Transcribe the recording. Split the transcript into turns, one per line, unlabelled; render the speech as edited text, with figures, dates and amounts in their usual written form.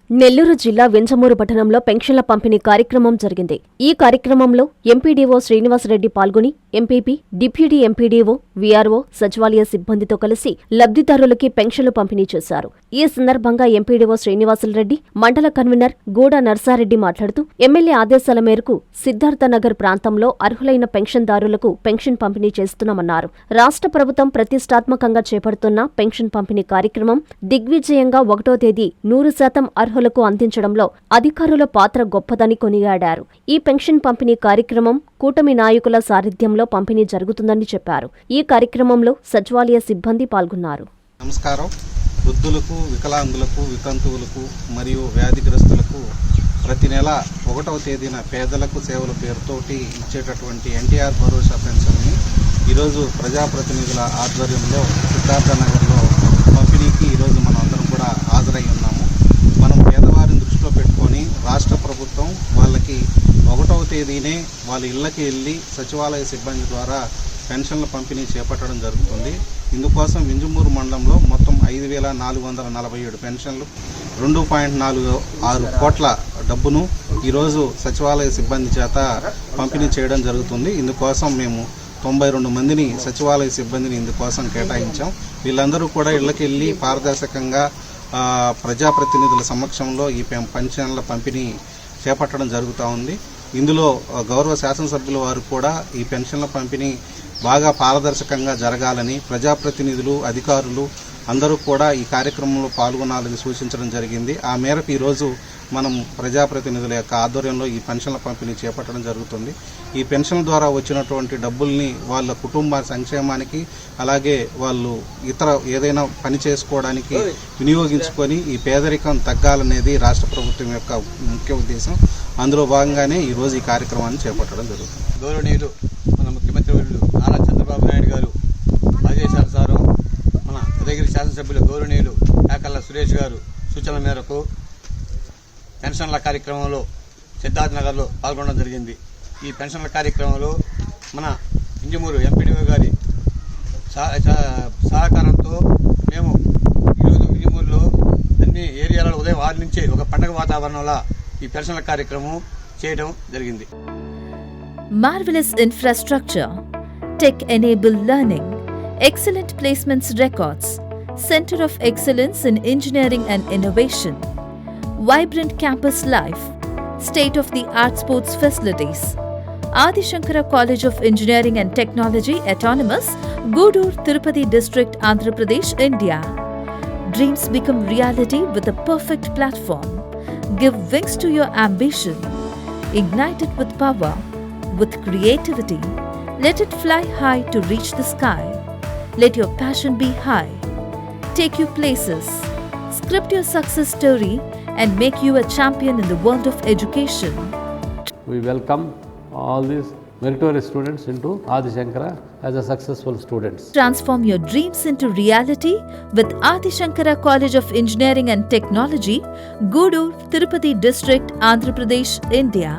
నెల్లూరు జిల్లా వింజమూరు పట్టణంలో పెన్షన్ల పంపిణీ కార్యక్రమం జరిగింది. ఈ కార్యక్రమంలో ఎంపీడీఓ శ్రీనివాసరెడ్డి పాల్గొని ఎంపీపీ, డిప్యూటీ ఎంపీడీఓ, వీఆర్ఓ, సచివాలయ సిబ్బందితో కలిసి లబ్ధిదారులకి పెన్షన్లు పంపిణీ చేశారు. ఈ సందర్భంగా ఎంపీడీఓ శ్రీనివాసరెడ్డి, మండల కన్వీనర్ గూడ నర్సారెడ్డి మాట్లాడుతూ ఎమ్మెల్యే ఆదేశాల మేరకు సిద్ధార్థనగర్ ప్రాంతంలో అర్హులైన పెన్షన్దారులకు పెన్షన్ పంపిణీ చేస్తున్నామన్నారు. రాష్ట్ర ప్రభుత్వం ప్రతిష్టాత్మకంగా చేపడుతున్న పెన్షన్ పంపిణీ కార్యక్రమం దిగ్విజయంగా 1వ తేదీ 100% అర్హులకు అందించడంలో అధికారుల పాత్ర గొప్పదని కొనియాడారు. ఈ పెన్షన్ పంపిణీ కార్యక్రమం కూటమి నాయకుల సారథ్యంలో పంపిణీ జరుగుతుందని చెప్పారు. ఈ కార్యక్రమంలో సచివాలయ సిబ్బంది పాల్గొన్నారు.
నమస్కారం. వృద్ధులకు, వికలాంగులకు, వితంతువులకు మరియు వ్యాధిగ్రస్తులకు ప్రతి నెల 1వ తేదీన పేదలకు సేవల పేరుతోటి ఇచ్చేటటువంటి ఎన్టీఆర్ భరోసా పెన్షన్ని ఈరోజు ప్రజాప్రతినిధుల ఆధ్వర్యంలో సిద్ధార్థనగర్లో పంపిణీకి ఈరోజు మనం అందరం కూడా హాజరై ఉన్నాము. మనం పేదవారిని దృష్టిలో పెట్టుకొని రాష్ట్ర ప్రభుత్వం వాళ్ళకి 1వ తేదీనే వాళ్ళ ఇళ్లకి వెళ్ళి సచివాలయ సిబ్బంది ద్వారా పెన్షన్ల పంపిణీ చేపట్టడం జరుగుతుంది. ఇందుకోసం వింజమూరు మండలంలో మొత్తం 5,447 పెన్షన్లు, 2.46 కోట్ల డబ్బును ఈరోజు సచివాలయ సిబ్బంది చేత పంపిణీ చేయడం జరుగుతుంది. ఇందుకోసం మేము 92 మందిని సచివాలయ సిబ్బందిని ఇందుకోసం కేటాయించాం. వీళ్ళందరూ కూడా ఇళ్లకి వెళ్ళి పారదర్శకంగా ప్రజాప్రతినిధుల సమక్షంలో ఈ పెన్షన్ల పంపిణీ చేపట్టడం జరుగుతూ ఉంది. ఇందులో గౌరవ శాసనసభ్యుల వారు కూడా ఈ పెన్షన్ల పంపిణీ బాగా పారదర్శకంగా జరగాలని ప్రజాప్రతినిధులు, అధికారులు అందరూ కూడా ఈ కార్యక్రమంలో పాల్గొనాలని సూచించడం జరిగింది. ఆ మేరకు ఈరోజు మనం ప్రజాప్రతినిధుల యొక్క ఆధ్వర్యంలో ఈ పెన్షన్ల పంపిణీ చేపట్టడం జరుగుతుంది. ఈ పెన్షన్ల ద్వారా వచ్చినటువంటి డబ్బుల్ని వాళ్ళ కుటుంబ సంక్షేమానికి, అలాగే వాళ్ళు ఇతర ఏదైనా పని చేసుకోవడానికి వినియోగించుకొని ఈ పేదరికం తగ్గాలనేది రాష్ట్ర ప్రభుత్వం యొక్క ముఖ్య ఉద్దేశం. అందులో భాగంగానే ఈరోజు ఈ కార్యక్రమాన్ని చేపట్టడం జరుగుతుంది.
గౌరవనీయులు మన ముఖ్యమంత్రి వర్యులు నారా చంద్రబాబు నాయుడు గారు ఆదేశానుసారం మన ఉదయగిరి శాసనసభ్యులు గౌరవనీయులు యాకల్ల సురేష్ గారు సూచనల మేరకు పెన్షన్ల కార్యక్రమంలో సిద్ధార్థనగర్లో పాల్గొనడం జరిగింది. ఈ పెన్షన్ల కార్యక్రమంలో మన వింజమూరు ఎంపీడీఓ గారి సహకారంతో మేము ఈరోజు వింజమూరులో అన్ని ఏరియాలలో ఉదయం 6 నుంచే ఒక పండగ వాతావరణంలో ఈ పెన్షన్ల కార్యక్రమం చేయడం జరిగింది.
Marvelous infrastructure, tech-enabled learning, excellent placements records, Center of Excellence in Engineering and Innovation, vibrant campus life, state-of-the-art sports facilities, Adi Shankara College of Engineering and Technology Autonomous, Gudur, Tirupati District, Andhra Pradesh, India. Dreams become reality with a perfect platform. Give wings to your ambition. Ignite it with power, with creativity. Let it fly high to reach the sky. Let your passion be high. Take you places. Script your success story and make you a champion in the world of education.
We welcome all these meritorious students into Adi Shankara as a successful students.
Transform your dreams into reality with Adi Shankara College of Engineering and Technology, Gudur, Tirupati District, Andhra Pradesh, India.